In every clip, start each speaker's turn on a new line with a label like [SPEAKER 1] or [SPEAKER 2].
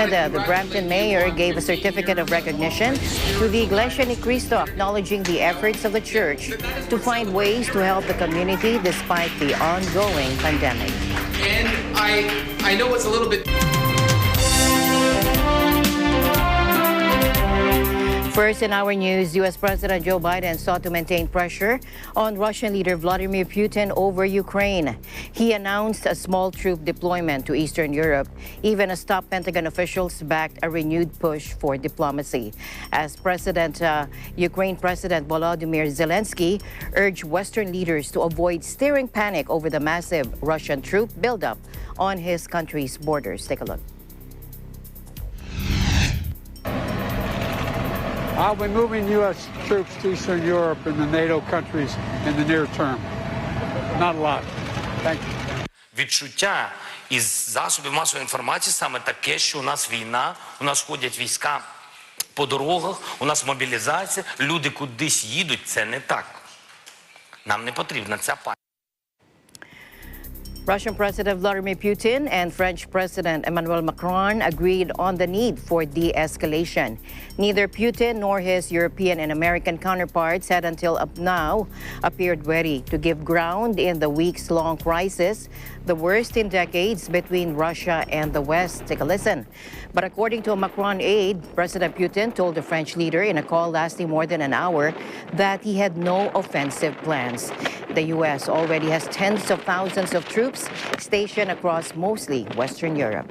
[SPEAKER 1] Canada, the Brampton mayor gave a certificate of recognition to the Iglesia ni Cristo, acknowledging the efforts of the church to find ways to help the community despite the ongoing pandemic.
[SPEAKER 2] And I know it's a little bit...
[SPEAKER 1] First in our news, U.S. President Joe Biden sought to maintain pressure on Russian leader Vladimir Putin over Ukraine. He announced a small troop deployment to Eastern Europe, even as top Pentagon officials backed a renewed push for diplomacy. As Ukraine President Volodymyr Zelensky urged Western leaders to avoid stirring panic over the massive Russian troop buildup on his country's borders. Take a look.
[SPEAKER 3] I'll be moving U.S. troops to Eastern Europe and the NATO countries in the near term. Not a lot. Thank you.
[SPEAKER 4] Відчуття із засобів масової інформації саме таке, що у нас війна, у нас ходять війська по дорогах, у нас мобілізація, люди кудись їдуть. Це не так. Нам не потрібна ця паніка.
[SPEAKER 1] Russian President Vladimir Putin and French President Emmanuel Macron agreed on the need for de-escalation. Neither Putin nor his European and American counterparts had until up now appeared ready to give ground in the weeks-long crisis, the worst in decades between Russia and the West. Take a listen. But according to a Macron aide, President Putin told the French leader in a call lasting more than an hour that he had no offensive plans. The U.S. already has tens of thousands of troops stationed across mostly Western Europe.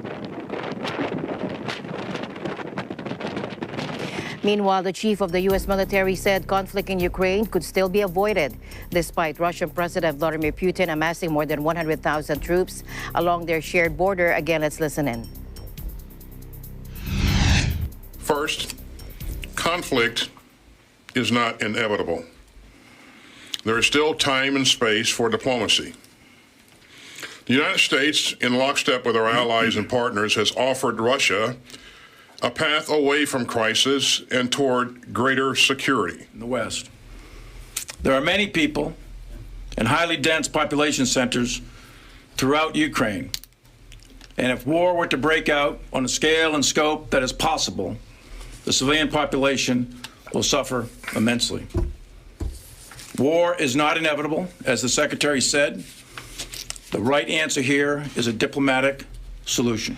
[SPEAKER 1] Meanwhile, the chief of the U.S. military said conflict in Ukraine could still be avoided, despite Russian President Vladimir Putin amassing more than 100,000 troops along their shared border. Again, let's listen in.
[SPEAKER 5] First, conflict is not inevitable. There is still time and space for diplomacy. The United States, in lockstep with our allies and partners, has offered Russia a path away from crisis and toward greater security.
[SPEAKER 6] In the West, there are many people in highly dense population centers throughout Ukraine. And if war were to break out on a scale and scope that is possible, the civilian population will suffer immensely. War is not inevitable, as the Secretary said. The right answer here is a diplomatic solution.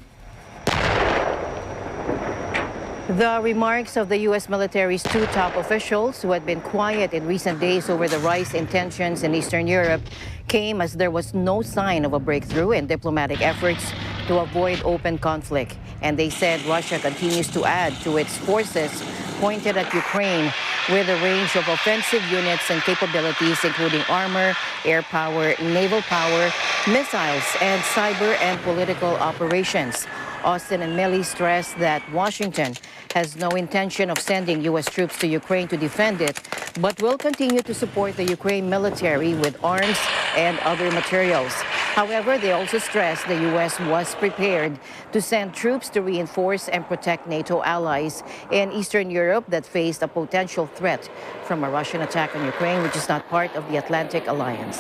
[SPEAKER 1] The remarks of the U.S. military's two top officials, who had been quiet in recent days over the rise in tensions in Eastern Europe, came as there was no sign of a breakthrough in diplomatic efforts to avoid open conflict. And they said Russia continues to add to its forces pointed at Ukraine with a range of offensive units and capabilities, including armor, air power, naval power, missiles, and cyber and political operations. Austin and Milley stressed that Washington has no intention of sending U.S. troops to Ukraine to defend it, but will continue to support the Ukraine military with arms and other materials. However, they also stressed the U.S. was prepared to send troops to reinforce and protect NATO allies in Eastern Europe that faced a potential threat from a Russian attack on Ukraine, which is not part of the Atlantic Alliance.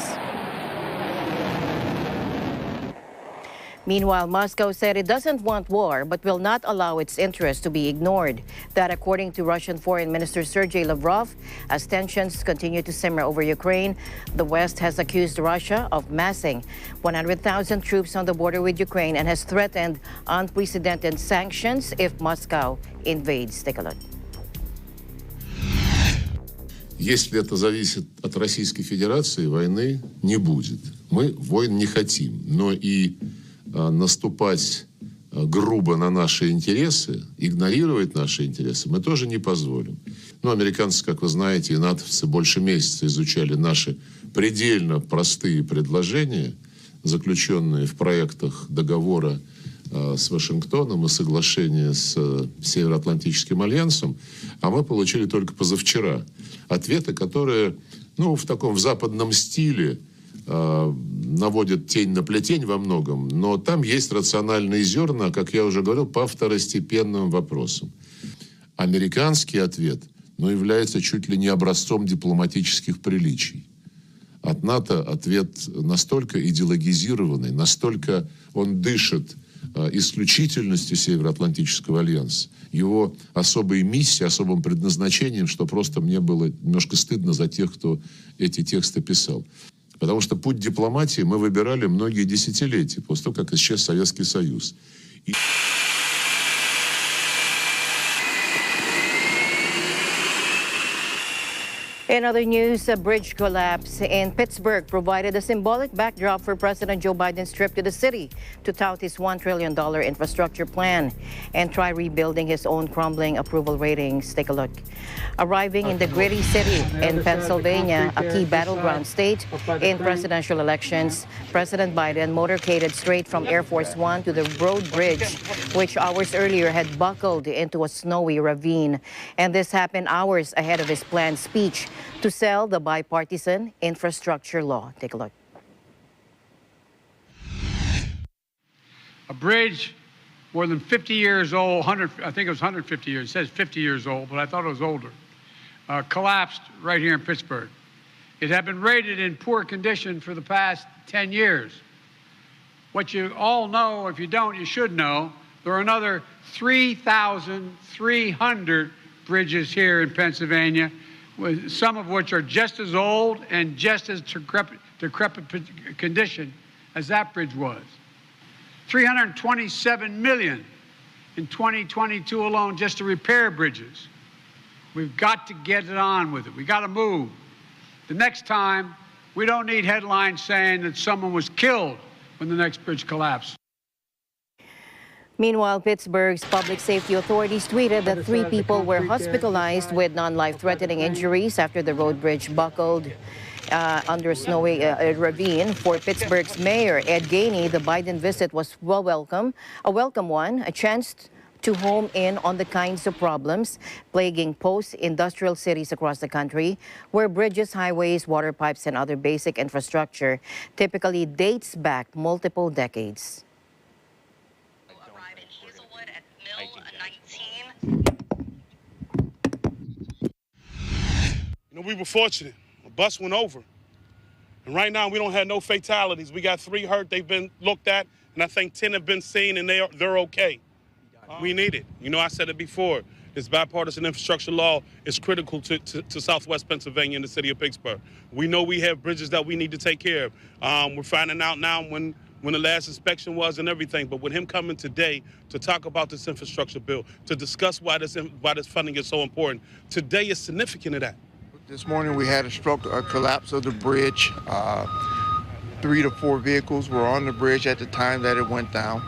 [SPEAKER 1] Meanwhile, Moscow said it doesn't want war, but will not allow its interests to be ignored. That, according to Russian Foreign Minister Sergei Lavrov, as tensions continue to simmer over Ukraine, the West has accused Russia of massing 100,000 troops on the border with Ukraine and has threatened unprecedented sanctions if Moscow invades. Take a look.
[SPEAKER 7] Если это зависит от Российской Федерации, войны не будет. Мы войн не хотим, но и наступать грубо на наши интересы, игнорировать наши интересы мы тоже не позволим. Ну, американцы, как вы знаете, и натовцы больше месяца изучали наши предельно простые предложения, заключенные в проектах договора с Вашингтоном и соглашения с Североатлантическим альянсом, а мы получили только позавчера ответы, которые, ну, в таком западном стиле наводят тень на плетень во многом, но там есть рациональные зерна, как я уже говорил, по второстепенным вопросам. Американский ответ, ну, является чуть ли не образцом дипломатических приличий. От НАТО ответ настолько идеологизированный, настолько он дышит исключительностью Североатлантического альянса, его особой миссией, особым предназначением, что просто мне было немножко стыдно за тех, кто эти тексты писал. Потому что путь дипломатии мы выбирали многие десятилетия, после того, как исчез Советский Союз.
[SPEAKER 1] In other news, a bridge collapse in Pittsburgh provided a symbolic backdrop for President Joe Biden's trip to the city to tout his $1 trillion infrastructure plan and try rebuilding his own crumbling approval ratings. Take a look. Arriving in the gritty city in Pennsylvania, a key battleground state in presidential elections, President Biden motorcaded straight from Air Force One to the road bridge, which hours earlier had buckled into a snowy ravine. And this happened hours ahead of his planned speech to sell the bipartisan infrastructure law. Take a look.
[SPEAKER 3] A bridge more than 50 years old, I think it was 150 years, it says 50 years old, but I thought it was older, collapsed right here in Pittsburgh. It had been rated in poor condition for the past 10 years. What you all know, if you don't, you should know, there are another 3,300 bridges here in Pennsylvania, some of which are just as old and just as decrepit condition as that bridge was. $327 million in 2022 alone just to repair bridges. We've got to get it on with it. We got to move. The next time, we don't need headlines saying that someone was killed when the next bridge collapsed.
[SPEAKER 1] Meanwhile, Pittsburgh's public safety authorities tweeted that 3 people were hospitalized with non-life-threatening injuries after the road bridge buckled under a snowy ravine. For Pittsburgh's mayor, Ed Gainey, the Biden visit was a welcome one, a chance to home in on the kinds of problems plaguing post-industrial cities across the country, where bridges, highways, water pipes, and other basic infrastructure typically dates back multiple decades.
[SPEAKER 8] We were fortunate. A bus went over. And right now, we don't have no fatalities. We got 3 hurt. They've been looked at, and I think 10 have been seen, and they're okay. We need it. You know, I said it before. This bipartisan infrastructure law is critical to Southwest Pennsylvania and the city of Pittsburgh. We know we have bridges that we need to take care of. We're finding out now when the last inspection was and everything. But with him coming today to talk about this infrastructure bill, to discuss why this funding is so important, today is significant of that.
[SPEAKER 9] This morning we had a collapse of the bridge. 3 to 4 vehicles were on the bridge at the time that it went down.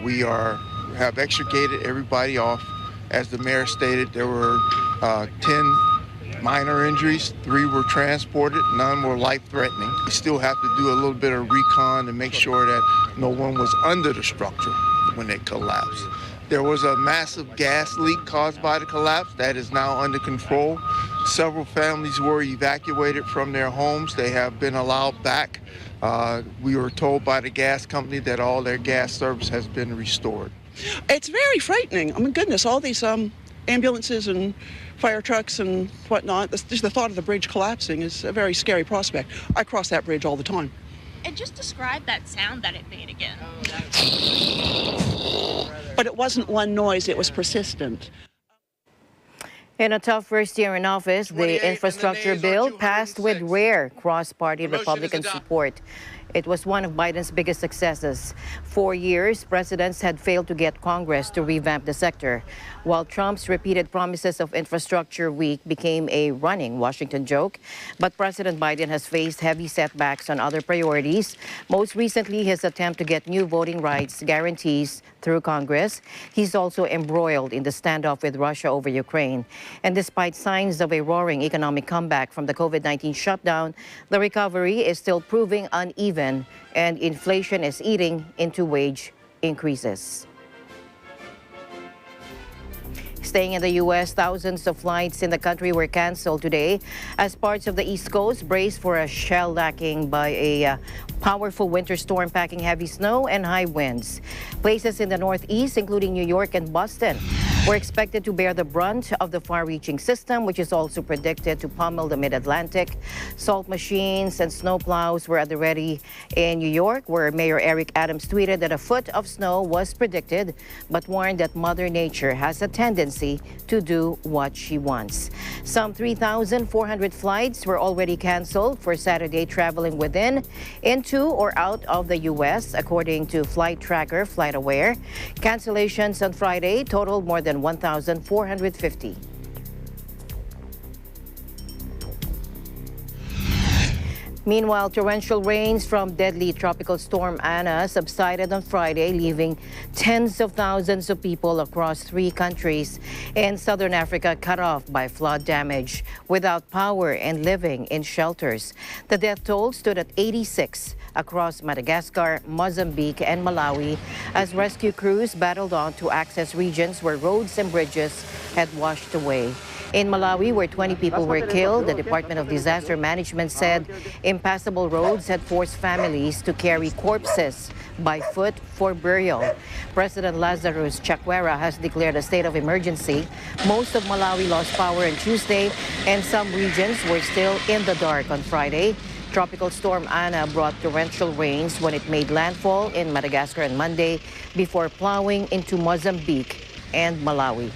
[SPEAKER 9] We have extricated everybody off. As the mayor stated, there were 10 minor injuries, 3 were transported, none were life-threatening. We still have to do a little bit of recon to make sure that no one was under the structure when it collapsed. There was a massive gas leak caused by the collapse that is now under control. Several families were evacuated from their homes. They have been allowed back. We were told by the gas company that all their gas service has been restored.
[SPEAKER 10] It's very frightening. Oh my goodness, all these ambulances and fire trucks and whatnot. Just the thought of the bridge collapsing is a very scary prospect. I cross that bridge all the time.
[SPEAKER 11] And just describe that sound that it made again.
[SPEAKER 10] But it wasn't one noise, it was persistent.
[SPEAKER 1] In a tough first year in office, the infrastructure bill passed with rare cross-party Republican support. It was one of Biden's biggest successes. 4 years, presidents had failed to get Congress to revamp the sector, while Trump's repeated promises of infrastructure week became a running Washington joke. But President Biden has faced heavy setbacks on other priorities, most recently his attempt to get new voting rights guarantees through Congress. He's also embroiled in the standoff with Russia over Ukraine. And despite signs of a roaring economic comeback from the COVID-19 shutdown, the recovery is still proving uneven, and inflation is eating into wage increases. Staying in the U.S., thousands of flights in the country were canceled today as parts of the East Coast braced for a shell-lacking by a powerful winter storm packing heavy snow and high winds. Places in the Northeast, including New York and Boston, were expected to bear the brunt of the far-reaching system, which is also predicted to pummel the mid-Atlantic. Salt machines and snowplows were at the ready in New York, where Mayor Eric Adams tweeted that a foot of snow was predicted, but warned that Mother Nature has a tendency to do what she wants. Some 3,400 flights were already canceled for Saturday traveling within, into, or out of the U.S., according to flight tracker FlightAware. Cancellations on Friday totaled more than 1,450. Meanwhile, torrential rains from deadly tropical storm Anna subsided on Friday, leaving tens of thousands of people across 3 countries in southern Africa cut off by flood damage, without power and living in shelters. The death toll stood at 86 across Madagascar, Mozambique, and Malawi as rescue crews battled on to access regions where roads and bridges had washed away. In Malawi, where 20 people were killed, the Department of Disaster Management said impassable roads had forced families to carry corpses by foot for burial. President Lazarus Chakwera has declared a state of emergency. Most of Malawi lost power on Tuesday, and some regions were still in the dark on Friday. Tropical storm Anna brought torrential rains when it made landfall in Madagascar on Monday before plowing into Mozambique and Malawi.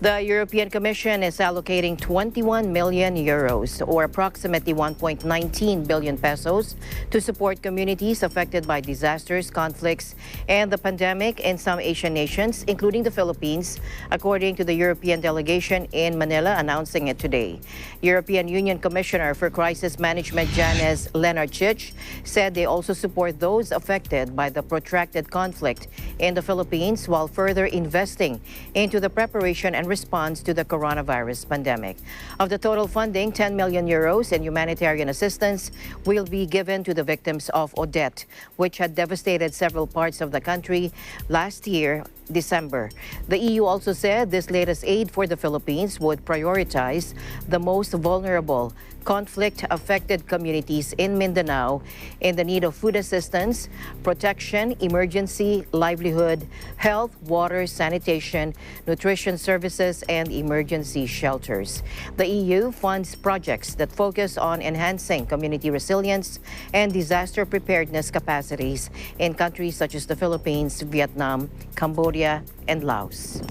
[SPEAKER 1] The European Commission is allocating 21 million euros, or approximately 1.19 billion pesos, to support communities affected by disasters, conflicts, and the pandemic in some Asian nations, including the Philippines, according to the European delegation in Manila announcing it today. European Union Commissioner for Crisis Management Janez Lenarcic said they also support those affected by the protracted conflict in the Philippines, while further investing into the preparation and response to the coronavirus pandemic. Of the total funding, 10 million euros in humanitarian assistance will be given to the victims of Odette, which had devastated several parts of the country last year, December. The EU also said this latest aid for the Philippines would prioritize the most vulnerable conflict-affected communities in Mindanao in the need of food assistance, protection, emergency, livelihood, health, water, sanitation, nutrition services, and emergency shelters. The EU funds projects that focus on enhancing community resilience and disaster preparedness capacities in countries such as the Philippines, Vietnam, Cambodia, and Laos.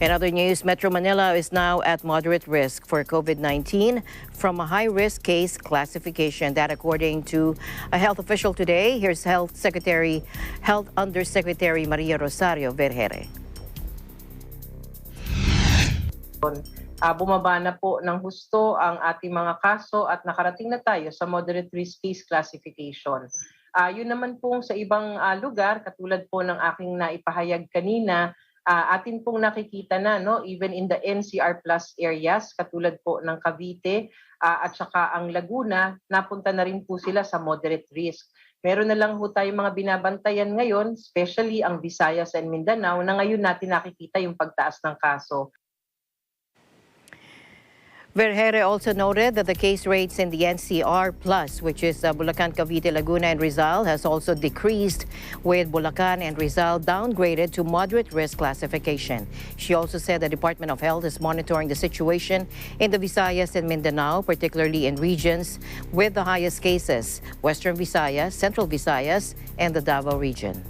[SPEAKER 1] In other news, Metro Manila is now at moderate risk for COVID-19 from a high-risk case classification. That according to a health official today. Here's Health Undersecretary Maria Rosario Vergere.
[SPEAKER 12] Bumaba na po ng husto ang ating mga kaso at nakarating na tayo sa moderate risk case classification. Yun naman po sa ibang lugar, katulad po ng aking naipahayag kanina, atin pong nakikita na, no, even in the NCR plus areas, katulad po ng Cavite at saka ang Laguna, napunta na rin po sila sa moderate risk. Meron na lang po tayong mga binabantayan ngayon, especially ang Visayas and Mindanao, na ngayon natin nakikita yung pagtaas ng kaso.
[SPEAKER 1] Vergere also noted that the case rates in the NCR plus, which is Bulacan, Cavite, Laguna, and Rizal, has also decreased, with Bulacan and Rizal downgraded to moderate risk classification. She also said the Department of Health is monitoring the situation in the Visayas and Mindanao, particularly in regions with the highest cases, Western Visayas, Central Visayas, and the Davao region.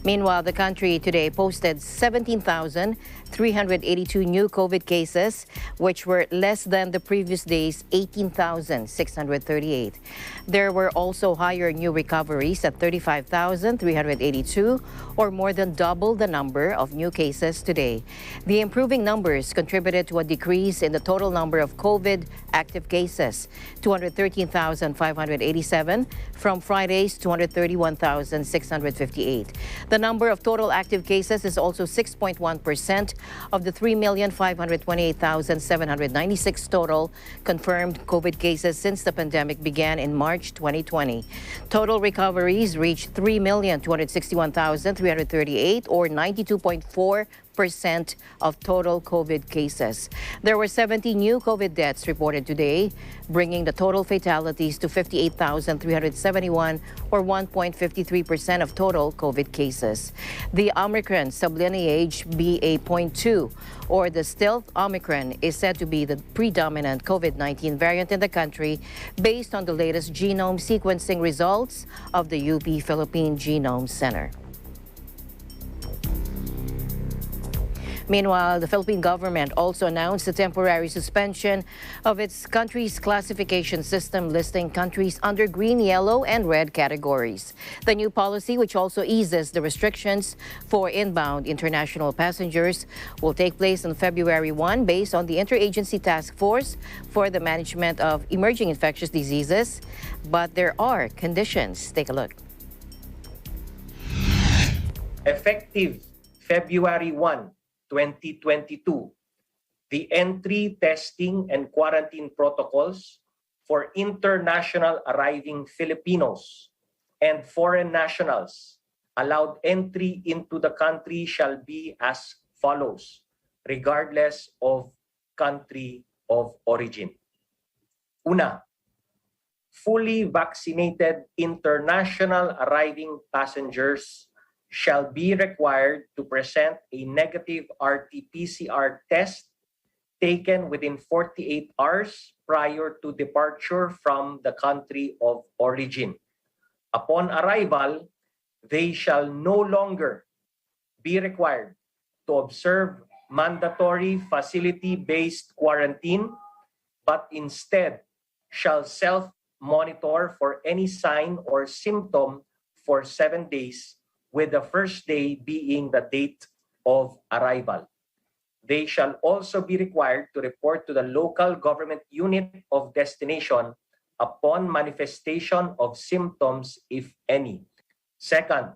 [SPEAKER 1] Meanwhile, the country today posted 17,382 new COVID cases, which were less than the previous day's 18,638. There were also higher new recoveries at 35,382, or more than double the number of new cases today. The improving numbers contributed to a decrease in the total number of COVID active cases, 213,587 from Friday's 231,658. The number of total active cases is also 6.1% of the 3,528,796 total confirmed COVID cases since the pandemic began in March 2020. Total recoveries reached 3,261,338, or 92.4%. of total COVID cases. There were 70 new COVID deaths reported today, bringing the total fatalities to 58,371, or 1.53% of total COVID cases. The Omicron sublineage BA.2, or the stealth Omicron, is said to be the predominant COVID-19 variant in the country based on the latest genome sequencing results of the UP Philippine Genome Center. Meanwhile, the Philippine government also announced a temporary suspension of its country's classification system, listing countries under green, yellow, and red categories. The new policy, which also eases the restrictions for inbound international passengers, will take place on February 1 based on the Interagency Task Force for the Management of Emerging Infectious Diseases. But there are conditions. Take a look.
[SPEAKER 13] Effective February 1, 2022, the entry, testing, and quarantine protocols for international arriving Filipinos and foreign nationals allowed entry into the country shall be as follows, regardless of country of origin. Una, fully vaccinated international arriving passengers shall be required to present a negative RT-PCR test taken within 48 hours prior to departure from the country of origin. Upon arrival, they shall no longer be required to observe mandatory facility-based quarantine, but instead shall self-monitor for any sign or symptom for 7 days, with the first day being the date of arrival. They shall also be required to report to the local government unit of destination upon manifestation of symptoms, if any. Second,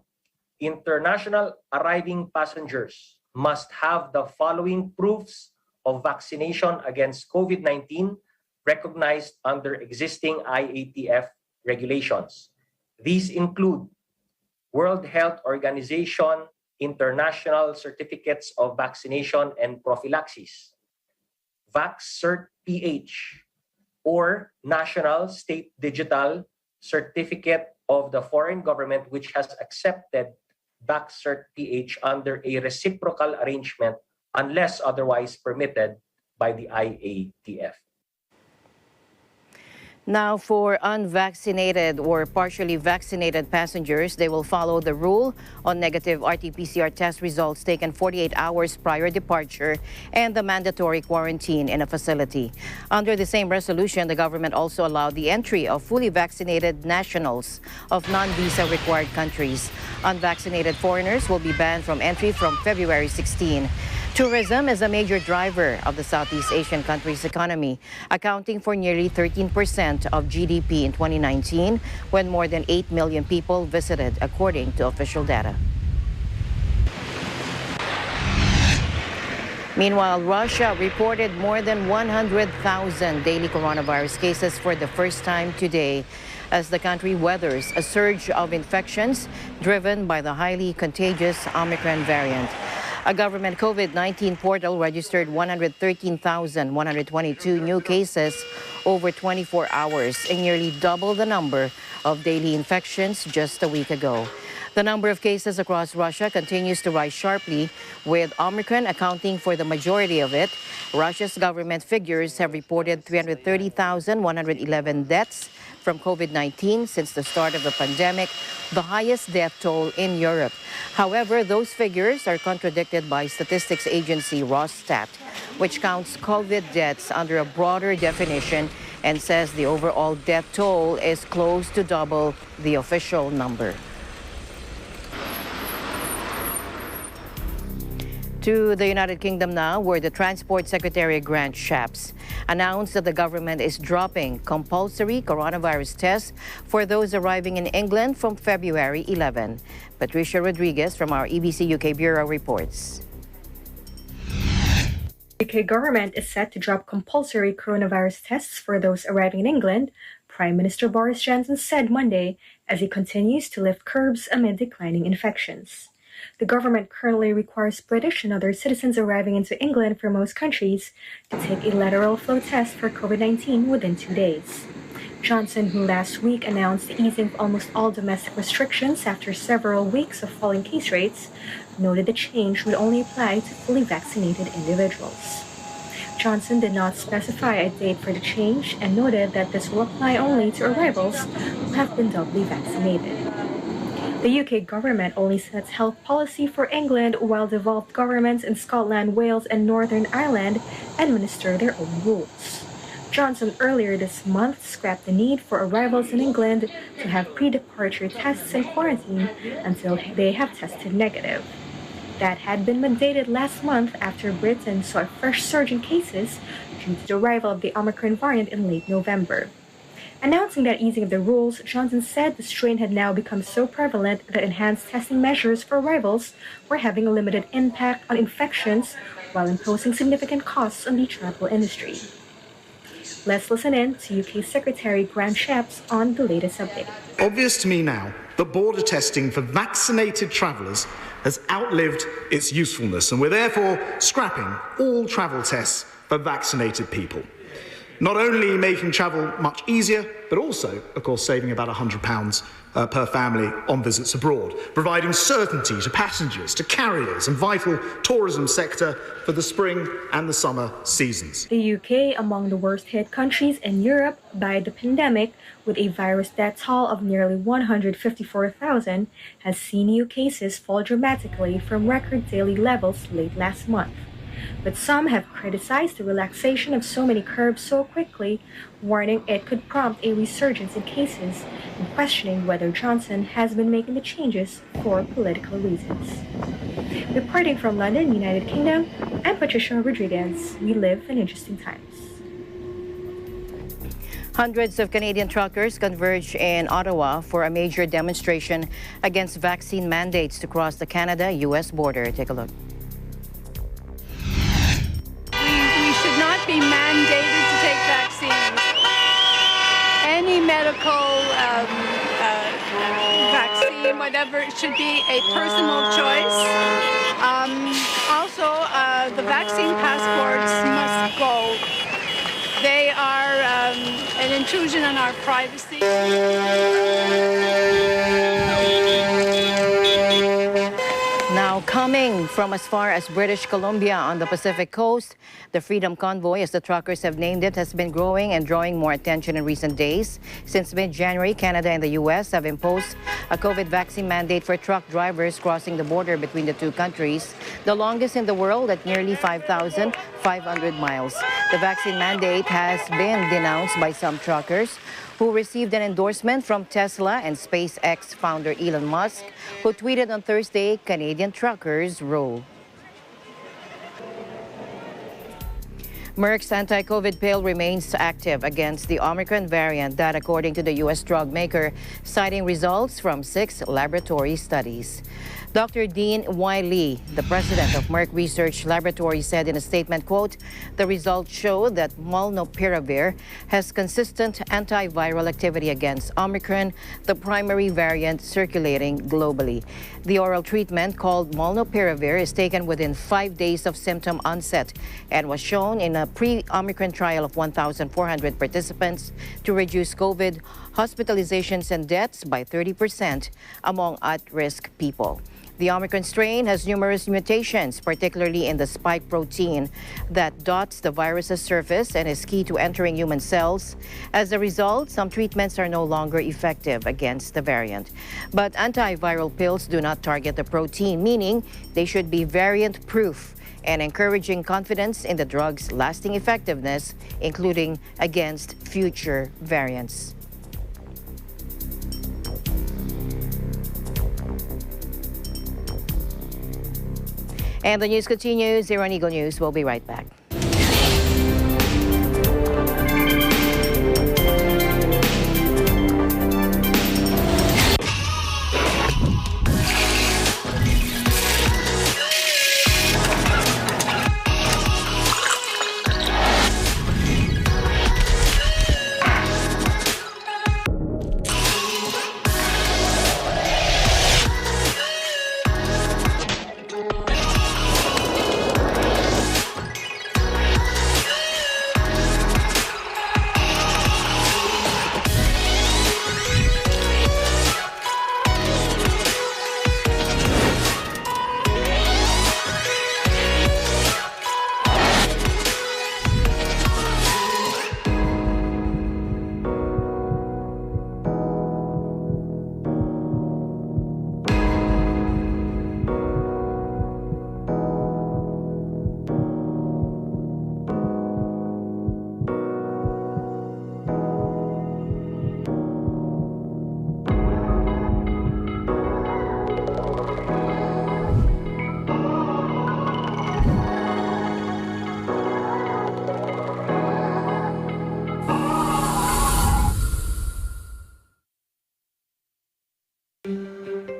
[SPEAKER 13] international arriving passengers must have the following proofs of vaccination against COVID-19 recognized under existing IATF regulations. These include World Health Organization International Certificates of Vaccination and Prophylaxis, VaxCert-PH, or National State Digital Certificate of the foreign government which has accepted VaxCert-PH under a reciprocal arrangement unless otherwise permitted by the IATF.
[SPEAKER 1] Now, for unvaccinated or partially vaccinated passengers, they will follow the rule on negative RT-PCR test results taken 48 hours prior departure and the mandatory quarantine in a facility. Under the same resolution, the government also allowed the entry of fully vaccinated nationals of non-visa required countries. Unvaccinated foreigners will be banned from entry from February 16. Tourism is a major driver of the Southeast Asian country's economy, accounting for nearly 13% of GDP in 2019, when more than 8 million people visited, according to official data. Meanwhile, Russia reported more than 100,000 daily coronavirus cases for the first time today, as the country weathers a surge of infections driven by the highly contagious Omicron variant. A government COVID-19 portal registered 113,122 new cases over 24 hours, and nearly double the number of daily infections just a week ago. The number of cases across Russia continues to rise sharply, with Omicron accounting for the majority of it. Russia's government figures have reported 330,111 deaths from COVID-19 since the start of the pandemic, the highest death toll in Europe. However, those figures are contradicted by statistics agency Rosstat, which counts COVID deaths under a broader definition and says the overall death toll is close to double the official number. To the United Kingdom now, where the Transport Secretary Grant Shapps announced that the government is dropping compulsory coronavirus tests for those arriving in England from February 11. Patricia Rodriguez from our EBC UK Bureau reports.
[SPEAKER 14] The UK government is set to drop compulsory coronavirus tests for those arriving in England, Prime Minister Boris Johnson said Monday, as he continues to lift curbs amid declining infections. the government currently requires British and other citizens arriving into England from most countries to take a lateral flow test for COVID-19 within 2 days. Johnson, who last week announced the easing of almost all domestic restrictions after several weeks of falling case rates, noted the change would only apply to fully vaccinated individuals. Johnson did not specify a date for the change and noted that this will apply only to arrivals who have been doubly vaccinated. The UK government only sets health policy for England, while devolved governments in Scotland, Wales, and Northern Ireland administer their own rules. Johnson earlier this month scrapped the need for arrivals in England to have pre-departure tests and quarantine until they have tested negative. That had been mandated last month after Britain saw a fresh surge in cases due to the arrival of the Omicron variant in late November. Announcing that easing of the rules, Johnson said the strain had now become so prevalent that enhanced testing measures for arrivals were having a limited impact on infections while imposing significant costs on the travel industry. Let's listen in to UK Secretary Grant Shapps on the latest update.
[SPEAKER 15] Obvious to me now that border testing for vaccinated travellers has outlived its usefulness, and we're therefore scrapping all travel tests for vaccinated people. Not only making travel much easier, but also, of course, saving about £100 per family on visits abroad, providing certainty to passengers, to carriers and vital tourism sector for the spring and the summer seasons.
[SPEAKER 14] The UK, among the worst hit countries in Europe by the pandemic, with a virus death toll of nearly 154,000, has seen new cases fall dramatically from record daily levels late last month. But some have criticized the relaxation of so many curbs so quickly, warning it could prompt a resurgence in cases and questioning whether Johnson has been making the changes for political reasons. Reporting from London, United Kingdom, I'm Patricia Rodriguez. We live in interesting times.
[SPEAKER 1] Hundreds of Canadian truckers converged in Ottawa for a major demonstration against vaccine mandates to cross the Canada-US border. Take a look.
[SPEAKER 16] We should not be mandated to take vaccines. Any medical vaccine, whatever, it should be a personal choice. Also, the vaccine passports must go. They are an intrusion on our privacy.
[SPEAKER 1] Now coming from as far as British Columbia on the Pacific coast, the Freedom Convoy, as the truckers have named it, has been growing and drawing more attention in recent days. Since mid-January, Canada and the U.S. have imposed a COVID vaccine mandate for truck drivers crossing the border between the two countries, the longest in the world at nearly 5,500 miles. The vaccine mandate has been denounced by some truckers who received an endorsement from Tesla and SpaceX founder Elon Musk, who tweeted on Thursday, "Canadian truckers rule." Merck's anti-COVID pill remains active against the Omicron variant, that according to the U.S. drug maker, citing results from 6 laboratory studies. Dr. Dean Y. Lee, the president of Merck Research Laboratory, said in a statement, quote, "The results show that molnupiravir has consistent antiviral activity against Omicron, the primary variant circulating globally. The oral treatment, called molnupiravir, is taken within 5 days of symptom onset and was shown in a pre-Omicron trial of 1,400 participants to reduce COVID hospitalizations and deaths by 30% among at-risk people. The Omicron strain has numerous mutations, particularly in the spike protein that dots the virus's surface and is key to entering human cells. As a result, some treatments are no longer effective against the variant. But antiviral pills do not target the protein, meaning they should be variant-proof and encouraging confidence in the drug's lasting effectiveness, including against future variants. And the news continues here on Eagle News. We'll be right back.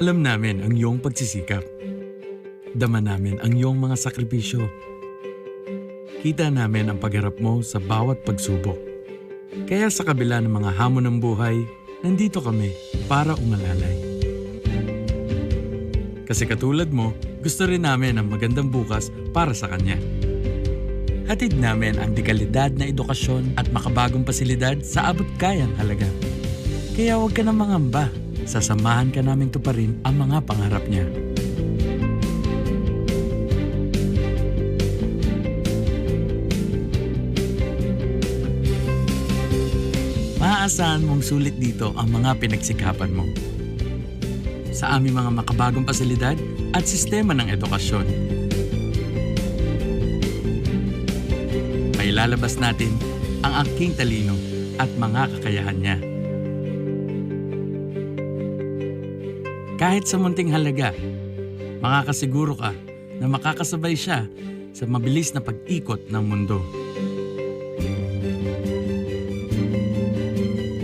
[SPEAKER 17] Alam namin ang iyong pagsisikap. Dama namin ang iyong mga sakripisyo. Kita namin ang pagharap mo sa bawat pagsubok. Kaya sa kabila ng mga hamon ng buhay, nandito kami para umalalay. Kasi katulad mo, gusto rin namin ang magandang bukas para sa kanya. Hatid namin ang dekalidad na edukasyon at makabagong pasilidad sa abot kayang halaga. Kaya huwag ka na mangamba. Sasamahan ka namin tuparin ang mga pangarap niya. Maaasahan mong sulit dito ang mga pinagsikapan mo. Sa aming mga makabagong pasilidad at sistema ng edukasyon. Mailalabas natin ang aking talino at mga kakayahan niya. Kahit sa munting halaga, makakasiguro ka na makakasabay siya sa mabilis na pag-ikot ng mundo.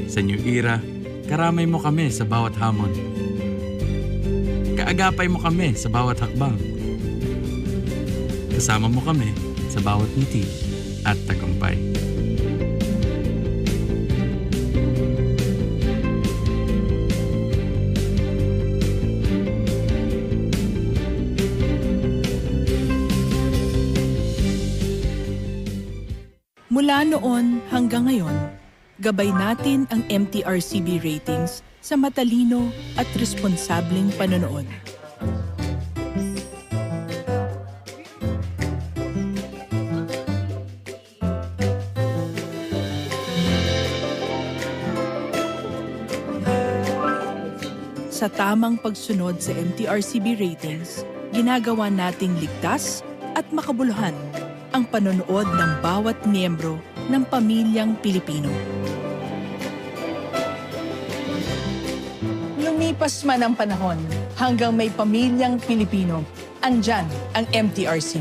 [SPEAKER 17] Sa New Era, karamay mo kami sa bawat hamon. Kaagapay mo kami sa bawat hakbang. Kasama mo kami sa bawat ngiti at tagumpay.
[SPEAKER 18] Mula noon hanggang ngayon, gabay natin ang MTRCB ratings sa matalino at responsableng panonood. Sa tamang pagsunod sa MTRCB ratings, ginagawa nating ligtas at makabuluhan ang panonood ng bawat miyembro ng pamilyang Pilipino. Lumipas man ang panahon, hanggang may pamilyang Pilipino, andyan ang MTRCB.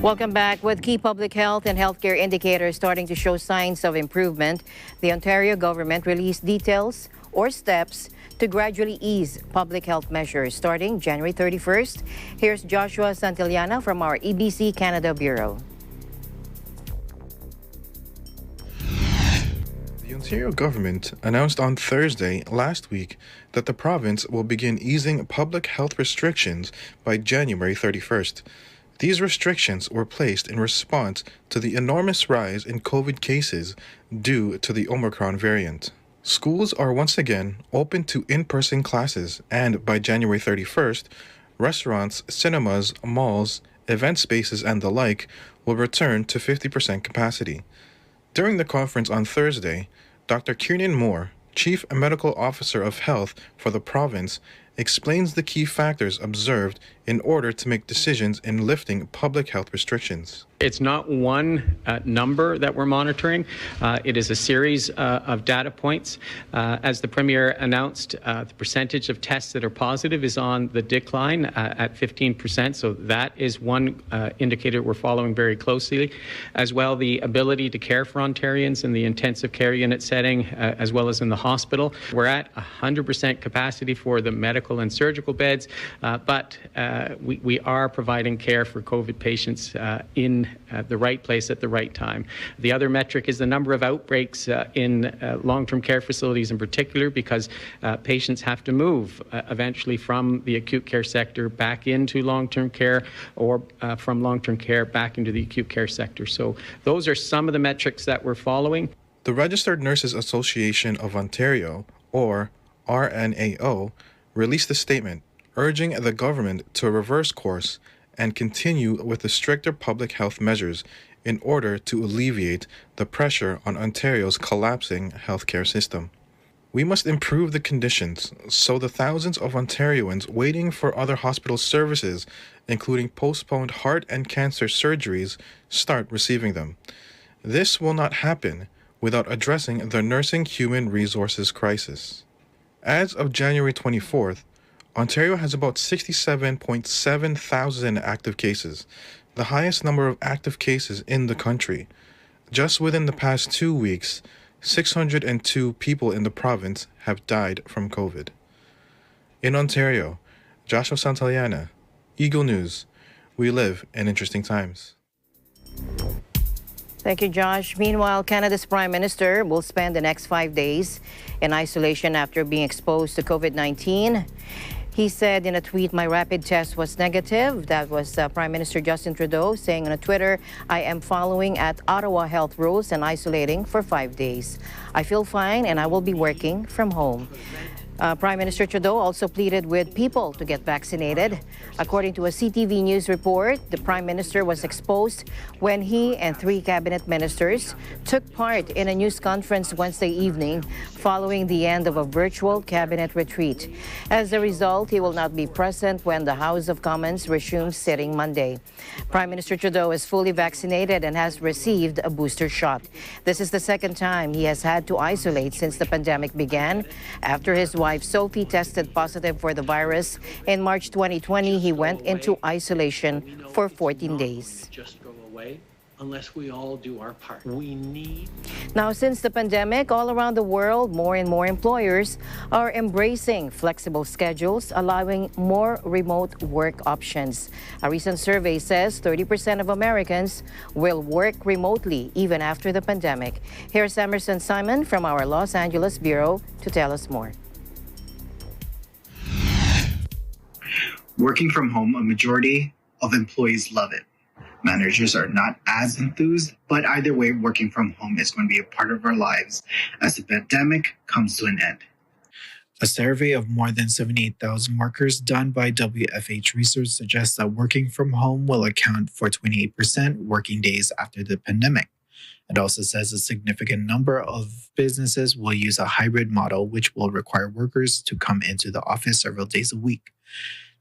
[SPEAKER 1] Welcome back. With key public health and healthcare indicators starting to show signs of improvement, the Ontario government released details or steps to gradually ease public health measures starting January 31st. Here's Joshua Santillana from our EBC Canada Bureau.
[SPEAKER 19] The Ontario government announced on Thursday last week that the province will begin easing public health restrictions by January 31st. These restrictions were placed in response to the enormous rise in COVID cases due to the Omicron variant. Schools are once again open to in-person classes, and by January 31st, restaurants, cinemas, malls, event spaces, and the like will return to 50% capacity. During the conference on Thursday, Dr. Kiernan Moore, Chief Medical Officer of Health for the province, explains the key factors observed in order to make decisions in lifting public health restrictions.
[SPEAKER 20] It's not one number that we're monitoring. It is a series of data points. As the Premier announced, the percentage of tests that are positive is on the decline at 15%. So that is one indicator we're following very closely. As well, the ability to care for Ontarians in the intensive care unit setting, as well as in the hospital. We're at 100% capacity for the medical and surgical beds, but we are providing care for COVID patients in the right place at the right time. The other metric is the number of outbreaks in long-term care facilities in particular, because patients have to move eventually from the acute care sector back into long-term care, or from long-term care back into the acute care sector. So those are some of the metrics that we're following.
[SPEAKER 19] The Registered Nurses Association of Ontario, or RNAO, released a statement urging the government to reverse course and continue with the stricter public health measures in order to alleviate the pressure on Ontario's collapsing healthcare system. We must improve the conditions so the thousands of Ontarians waiting for other hospital services, including postponed heart and cancer surgeries, start receiving them. This will not happen without addressing the nursing human resources crisis. As of January 24th, Ontario has about 67.7 thousand active cases. the highest number of active cases in the country. Just within the past 2 weeks, 602 people in the province have died from COVID. In Ontario, Joshua Santillana, Eagle News. We live in interesting times.
[SPEAKER 1] Thank you, Josh. Meanwhile, Canada's Prime Minister will spend the next 5 days in isolation after being exposed to COVID-19. He said in a tweet, "My rapid test was negative." That was Prime Minister Justin Trudeau saying on Twitter, "I am following at Ottawa health rules and isolating for 5 days. I feel fine and I will be working from home." Prime Minister Trudeau also pleaded with people to get vaccinated. According to a CTV News report, the Prime Minister was exposed when he and 3 cabinet ministers took part in a news conference Wednesday evening following the end of a virtual cabinet retreat. As a result, he will not be present when the House of Commons resumes sitting Monday. Prime Minister Trudeau is fully vaccinated and has received a booster shot. This is the second time he has had to isolate since the pandemic began. After his wife Sophie tested positive for the virus in March 2020, he went into isolation for 14 days.
[SPEAKER 21] Just go away unless we all do our part. We need.
[SPEAKER 1] Now, since the pandemic, all around the world, more and more employers are embracing flexible schedules, allowing more remote work options. A recent survey says 30% of Americans will work remotely even after the pandemic. Here's Emerson Simon from our Los Angeles Bureau to tell us more.
[SPEAKER 22] Working from home, a majority of employees love it. Managers are not as enthused, but either way, working from home is going to be a part of our lives as the pandemic comes to an end. A survey of more than 78,000 workers done by WFH Research suggests that working from home will account for 28% working days after the pandemic. It also says a significant number of businesses will use a hybrid model, which will require workers to come into the office several days a week.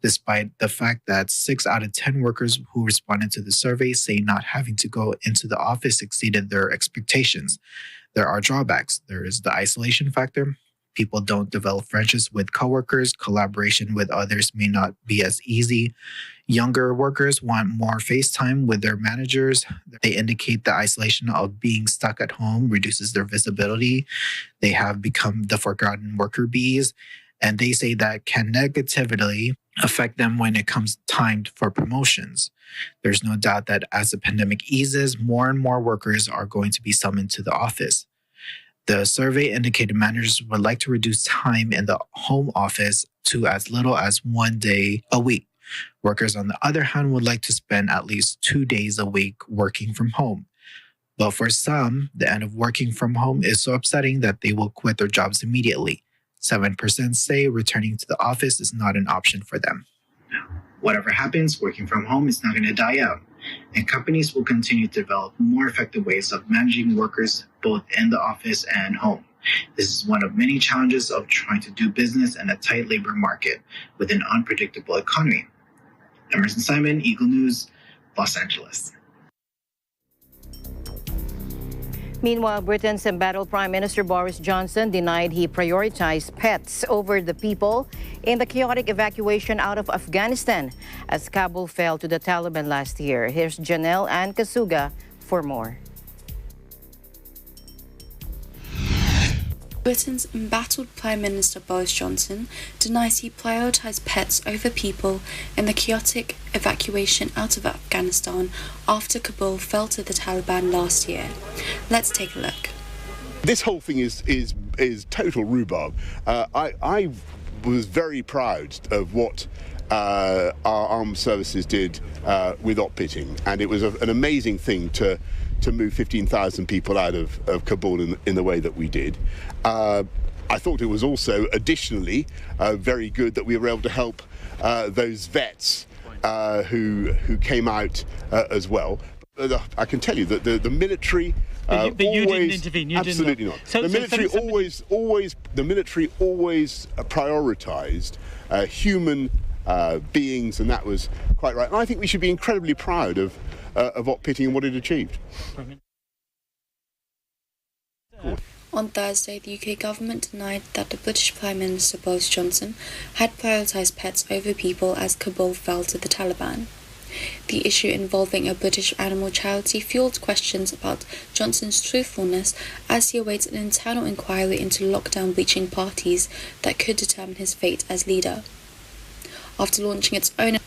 [SPEAKER 22] Despite the fact that 6 out of 10 workers who responded to the survey say not having to go into the office exceeded their expectations, there are drawbacks. There is the isolation factor. People don't develop friendships with coworkers. Collaboration with others may not be as easy. Younger workers want more face time with their managers. They indicate the isolation of being stuck at home reduces their visibility. They have become the forgotten worker bees. And they say that can negatively affect them when it comes time for promotions. There's no doubt that as the pandemic eases, more and more workers are going to be summoned to the office. The survey indicated managers would like to reduce time in the home office to as little as 1 day a week. Workers, on the other hand, would like to spend at least 2 days a week working from home. But for some, the end of working from home is so upsetting that they will quit their jobs immediately. 7% say returning to the office is not an option for them. Whatever happens, working from home is not going to die out, and companies will continue to develop more effective ways of managing workers both in the office and home. This is one of many challenges of trying to do business in a tight labor market with an unpredictable economy. Emerson Simon, Eagle News, Los Angeles.
[SPEAKER 1] Meanwhile, Britain's embattled Prime Minister Boris Johnson denied he prioritized pets over the people in the chaotic evacuation out of Afghanistan as Kabul fell to the Taliban last year. Here's Janelle Ann Kasuga for more.
[SPEAKER 23] Britain's embattled Prime Minister Boris Johnson denies he prioritised pets over people in the chaotic evacuation out of Afghanistan after Kabul fell to the Taliban last year. Let's take a look.
[SPEAKER 24] This whole thing is total rhubarb. I was very proud of what our armed services did with op-pitting, and it was an amazing thing to move 15,000 people out of Kabul in the way that we did. I thought it was also additionally very good that we were able to help those vets who came out as well. I can tell you that the military
[SPEAKER 25] but you didn't intervene.
[SPEAKER 24] Absolutely not. The military always prioritised human beings, and that was quite right. And I think we should be incredibly proud of op-pitting and what it achieved.
[SPEAKER 23] On Thursday, the UK government denied that the British Prime Minister Boris Johnson had prioritised pets over people as Kabul fell to the Taliban. The issue involving a British animal charity fueled questions about Johnson's truthfulness as he awaits an internal inquiry into lockdown breaching parties that could determine his fate as leader. After launching its own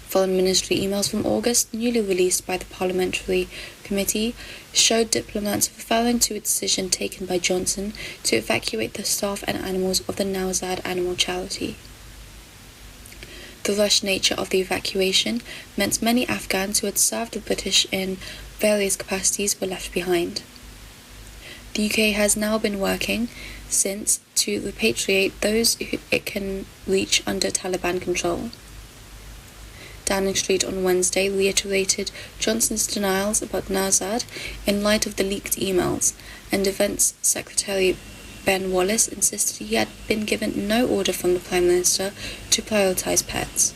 [SPEAKER 23] foreign ministry emails from August, newly released by the Parliamentary Committee, showed diplomats referring to a decision taken by Johnson to evacuate the staff and animals of the Nowzad animal charity. The rushed nature of the evacuation meant many Afghans who had served the British in various capacities were left behind. The UK has now been working since to repatriate those who it can reach under Taliban control. Downing Street on Wednesday reiterated Johnson's denials about Nowzad in light of the leaked emails, and Defence Secretary Ben Wallace insisted he had been given no order from the Prime Minister to prioritise pets.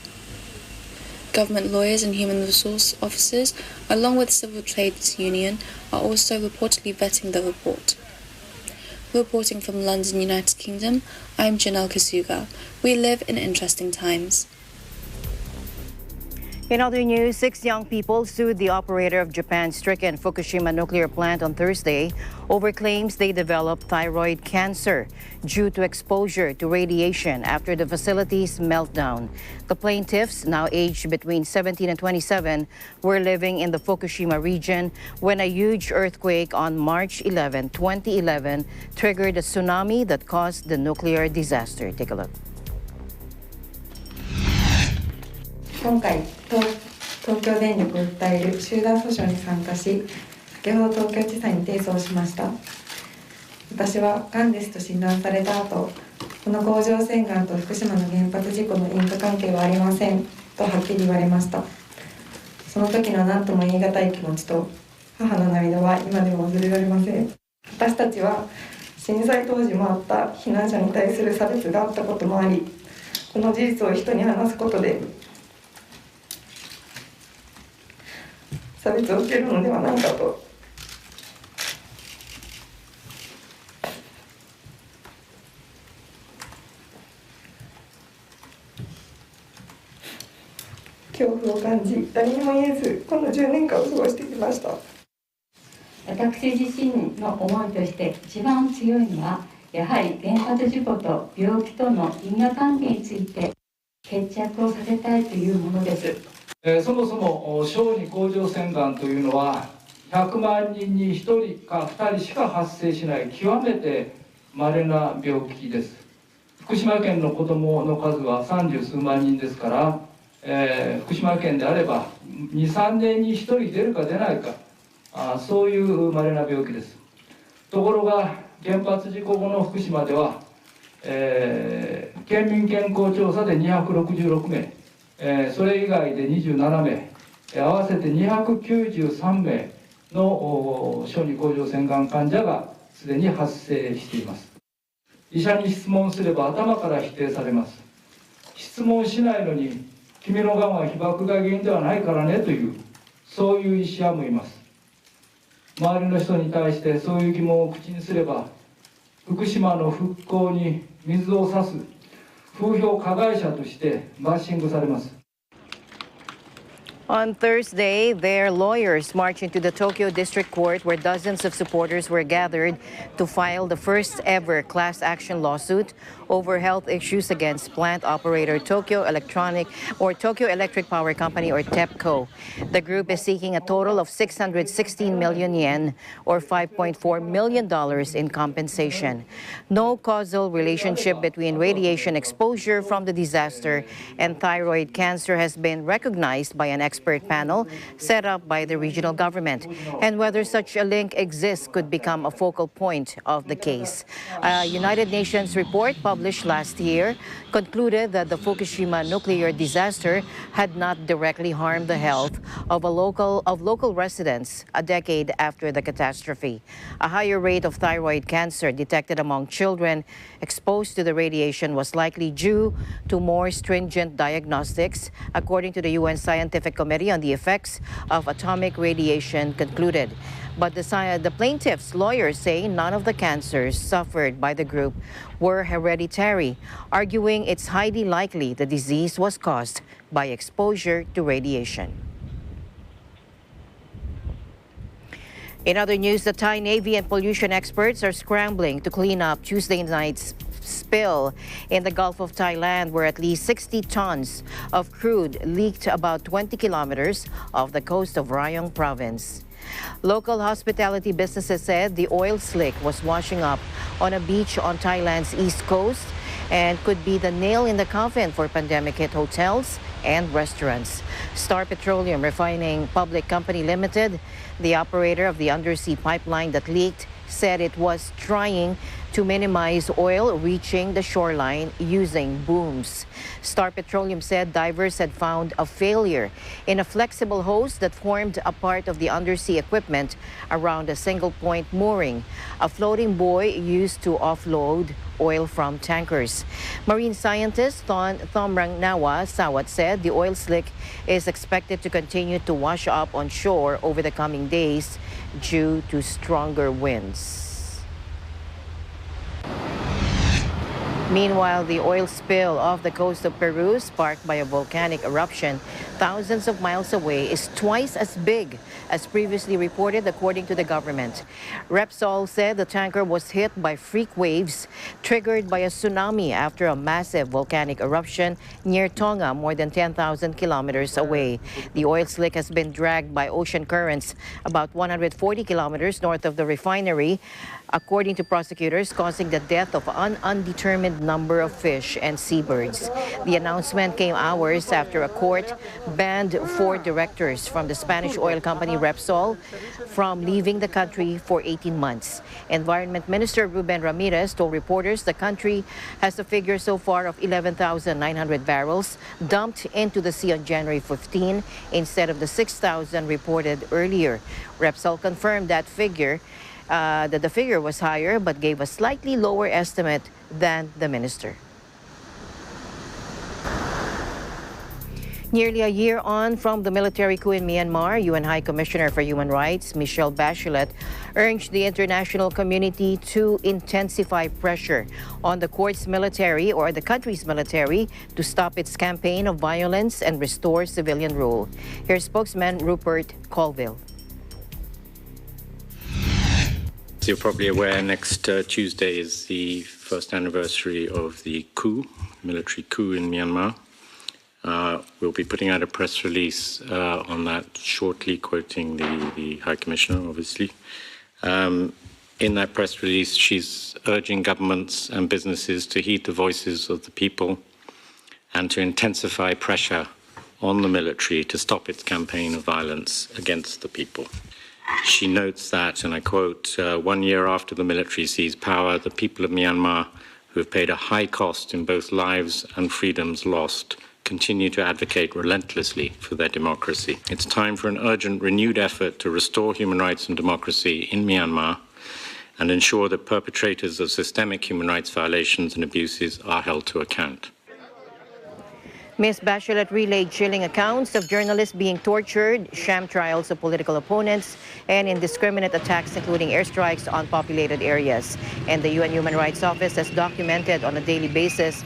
[SPEAKER 23] Government lawyers and human resource officers, along with civil trades union, are also reportedly vetting the report. Reporting from London, United Kingdom, I'm Janelle Kasuga. We live in interesting times.
[SPEAKER 1] In other news, 6 young people sued the operator of Japan's stricken Fukushima nuclear plant on Thursday over claims they developed thyroid cancer due to exposure to radiation after the facility's meltdown. The plaintiffs, now aged between 17 and 27, were living in the Fukushima region when a huge earthquake on March 11, 2011, triggered a tsunami that caused the nuclear disaster. Take a look.
[SPEAKER 2] 今回、東京電力を訴える集団訴訟に参加し、先ほど東京地裁に提訴しました。私はがんですと診断された後、この甲状腺がんと福島の原発事故の因果関係はありませんとはっきり言われました。その時の何とも言い難い気持ちと母の涙は今でも忘れられません。私たちは震災当時もあった避難者に対する差別があったこともあり、この事実を人に話すことで差別を受けるのではないかと恐怖を感じ、誰にも言えずこの10年間を過ごしてきました。
[SPEAKER 4] 私自身の思いとして一番強いのはやはり原発事故と病気との因果関係について決着をさせたいというものです。
[SPEAKER 5] そもそも小児甲状腺がんというのは100万人に1人か2人しか発生しない極めて稀な病気です。福島県の子どもの数は30数万人ですから、福島県であれば 2,3 年に1人出るか出ないか、そういう稀な病気です。ところが原発事故後の福島では、県民健康調査で266名、それ以外で27名、合わせて293名の小児甲状腺がん患者がすでに発生しています。医者に質問すれば頭から否定されます。質問しないのに君のがんは被爆が原因ではないからねという、そういう医者もいます。周りの人に対してそういう疑問を口にすれば、福島の復興に水を差す風評加害者としてバッシングされます。
[SPEAKER 1] On Thursday, their lawyers marched into the Tokyo District Court where dozens of supporters were gathered to file the first ever class action lawsuit over health issues against plant operator Tokyo Electric Power Company, or TEPCO. The group is seeking a total of 616 million yen or $5.4 million in compensation. No causal relationship between radiation exposure from the disaster and thyroid cancer has been recognized by an expert panel set up by the regional government, and whether such a link exists could become a focal point of the case. A United Nations report published last year concluded that the Fukushima nuclear disaster had not directly harmed the health of local residents a decade after the catastrophe. A higher rate of thyroid cancer detected among children exposed to the radiation was likely due to more stringent diagnostics, according to the UN Scientific Committee on the Effects of Atomic Radiation concluded. But the plaintiff's lawyers say none of the cancers suffered by the group were hereditary, arguing it's highly likely the disease was caused by exposure to radiation. In other news, the Thai Navy and pollution experts are scrambling to clean up Tuesday night's spill in the Gulf of Thailand, where at least 60 tons of crude leaked about 20 kilometers off the coast of Rayong province. Local hospitality businesses said the oil slick was washing up on a beach on Thailand's east coast and could be the nail in the coffin for pandemic-hit hotels and restaurants. Star Petroleum Refining Public Company Limited, the operator of the undersea pipeline that leaked, said it was trying to minimize oil reaching the shoreline using booms. Star Petroleum said divers had found a failure in a flexible hose that formed a part of the undersea equipment around a single-point mooring, a floating buoy used to offload oil from tankers. Marine scientist Thomrang Nawa Sawat said the oil slick is expected to continue to wash up on shore over the coming days due to stronger winds. Meanwhile, the oil spill off the coast of Peru, sparked by a volcanic eruption thousands of miles away, is twice as big as previously reported, according to the government. Repsol said the tanker was hit by freak waves triggered by a tsunami after a massive volcanic eruption near Tonga, more than 10,000 kilometers away. The oil slick has been dragged by ocean currents about 140 kilometers north of the refinery, according to prosecutors, causing the death of an undetermined number of fish and seabirds. The announcement came hours after a court banned 4 directors from the Spanish oil company Repsol from leaving the country for 18 months. Environment Minister Ruben Ramirez told reporters the country has a figure so far of 11,900 barrels dumped into the sea on January 15 instead of the 6,000 reported earlier. Repsol confirmed that the figure was higher, but gave a slightly lower estimate than the minister. Nearly a year on from the military coup in Myanmar, UN High Commissioner for Human Rights Michelle Bachelet urged the international community to intensify pressure on the country's military to stop its campaign of violence and restore civilian rule. Here's spokesman Rupert Colville.
[SPEAKER 3] As you're probably aware, next Tuesday is the first anniversary of the military coup in Myanmar. We'll be putting out a press release on that shortly, quoting the High Commissioner, obviously. In that press release, she's urging governments and businesses to heed the voices of the people and to intensify pressure on the military to stop its campaign of violence against the people. She notes that, and I quote, 1 year after the military seized power, the people of Myanmar, who have paid a high cost in both lives and freedoms lost, continue to advocate relentlessly for their democracy. It's time for an urgent, renewed effort to restore human rights and democracy in Myanmar and ensure that perpetrators of systemic human rights violations and abuses are held to account.
[SPEAKER 1] Ms. Bachelet relayed chilling accounts of journalists being tortured, sham trials of political opponents, and indiscriminate attacks, including airstrikes on populated areas. And the UN Human Rights Office has documented on a daily basis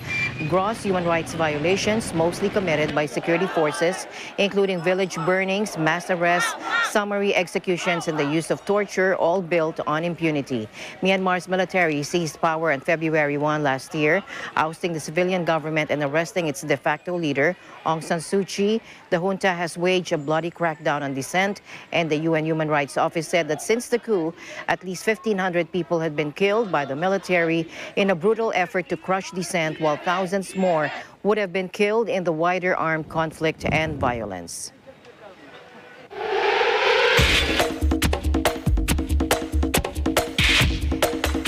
[SPEAKER 1] gross human rights violations, mostly committed by security forces, including village burnings, mass arrests, summary executions, and the use of torture, all built on impunity. Myanmar's military seized power on February 1 last year, ousting the civilian government and arresting its de facto leader, Aung San Suu Kyi. The junta has waged a bloody crackdown on dissent, and the UN Human Rights Office said that since the coup, at least 1,500 people had been killed by the military in a brutal effort to crush dissent, while thousands more would have been killed in the wider armed conflict and violence.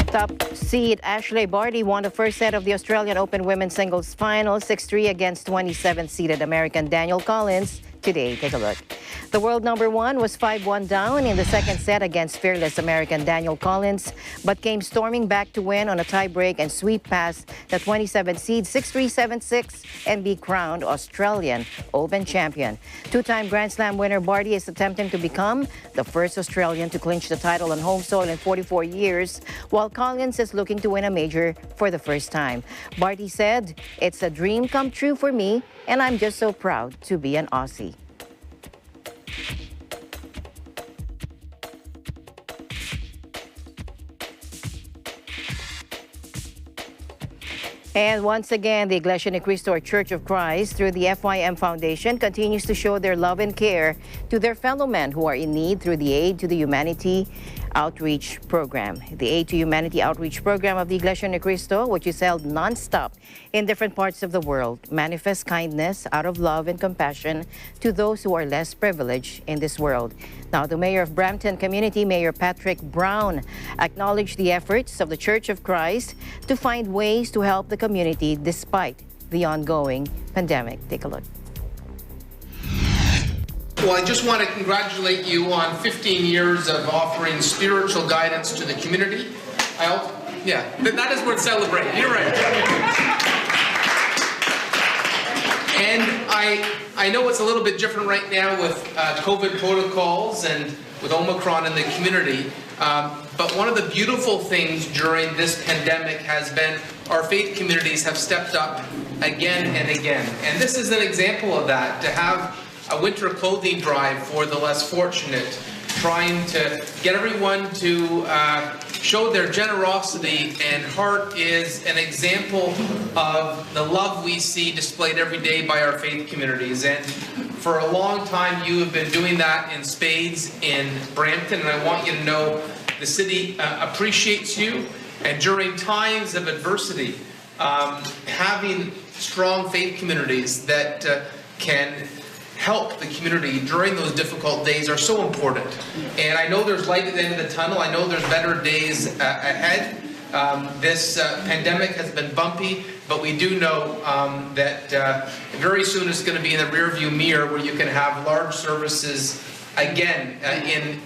[SPEAKER 1] Top seed Ashley Barty won the first set of the Australian Open women's singles final, 6-3 against 27th-seeded American Danielle Collins today. Take a look. The world number one was 5-1 down in the second set against fearless American Daniel Collins, but came storming back to win on a tiebreak and sweep past the 27 seed 6-3, 7-6 and be crowned Australian Open champion. Two-time Grand Slam winner Barty is attempting to become the first Australian to clinch the title on home soil in 44 years, while Collins is looking to win a major for the first time. Barty said, "It's a dream come true for me, and I'm just so proud to be an Aussie." And once again, the Iglesia Ni Cristo or Church of Christ, through the FYM Foundation, continues to show their love and care to their fellow men who are in need through the Aid to the Humanity Outreach Program. The Aid to Humanity Outreach Program of the Iglesia Ni Cristo, which is held non-stop in different parts of the world, manifests kindness out of love and compassion to those who are less privileged in this world. Now, the mayor of Brampton community, Mayor Patrick Brown, acknowledged the efforts of the Church of Christ to find ways to help the community despite the ongoing pandemic. Take a look.
[SPEAKER 6] Well, I just want to congratulate you on 15 years of offering spiritual guidance to the community. That is worth celebrating. You're right. And I know it's a little bit different right now with COVID protocols and with Omicron in the community. But one of the beautiful things during this pandemic has been our faith communities have stepped up again and again. And this is an example of that, to have a winter clothing drive for the less fortunate, trying to get everyone to show their generosity and heart is an example of the love we see displayed every day by our faith communities. And for a long time, you have been doing that in spades in Brampton, and I want you to know the city appreciates you. And during times of adversity, having strong faith communities that can help the community during those difficult days are so important. And I know there's light at the end of the tunnel. I know there's better days ahead. This pandemic has been bumpy, but we do know that very soon it's going to be in the rearview mirror where you can have large services again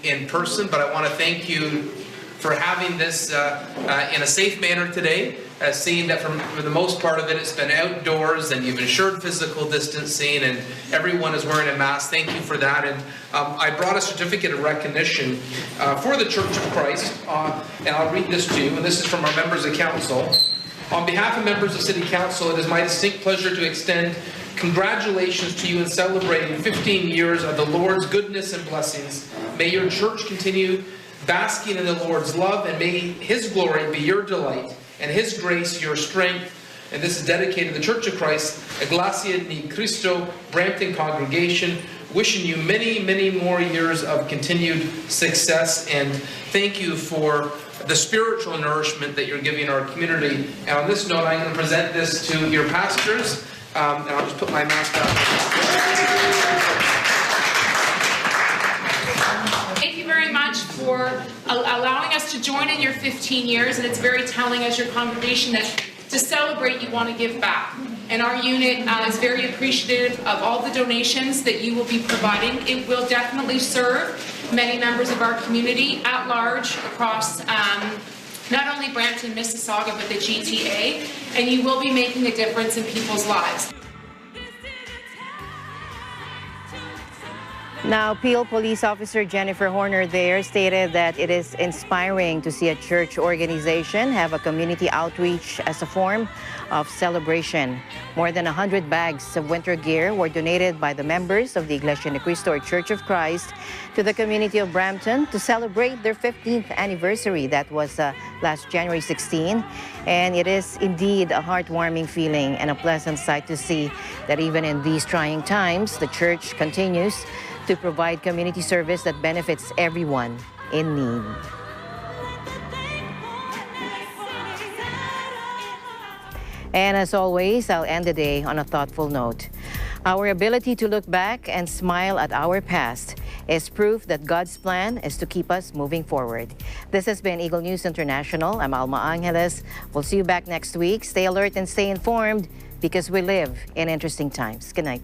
[SPEAKER 6] in person. But I want to thank you for having this in a safe manner today, seeing that for the most part of it, it's been outdoors and you've ensured physical distancing and everyone is wearing a mask. Thank you for that. And I brought a certificate of recognition for the Church of Christ, and I'll read this to you, and this is from our members of council. On behalf of members of City Council, it is my distinct pleasure to extend congratulations to you in celebrating 15 years of the Lord's goodness and blessings. May your church continue basking in the Lord's love, and may His glory be your delight and His grace your strength. And this is dedicated to the Church of Christ, Iglesia Ni Cristo, Brampton congregation, wishing you many, many more years of continued success. And thank you for the spiritual nourishment that you're giving our community. And on this note, I'm going to present this to your pastors. And I'll just put my mask on.
[SPEAKER 7] Thank you very much for allowing us to join in your 15 years, and it's very telling as your congregation that to celebrate you want to give back. And our unit is very appreciative of all the donations that you will be providing. It will definitely serve many members of our community at large across not only Brampton, Mississauga, but the GTA, and you will be making a difference in people's lives.
[SPEAKER 1] Now, Peel Police Officer Jennifer Horner there stated that it is inspiring to see a church organization have a community outreach as a form of celebration. More than 100 bags of winter gear were donated by the members of the Iglesia Ni Cristo or Church of Christ to the community of Brampton to celebrate their 15th anniversary. That was last January 16. And it is indeed a heartwarming feeling and a pleasant sight to see that even in these trying times, the church continues to provide community service that benefits everyone in need. And as always, I'll end the day on a thoughtful note. Our ability to look back and smile at our past is proof that God's plan is to keep us moving forward. This has been Eagle News International. I'm Alma Angeles. We'll see you back next week. Stay alert and stay informed because we live in interesting times. Good night.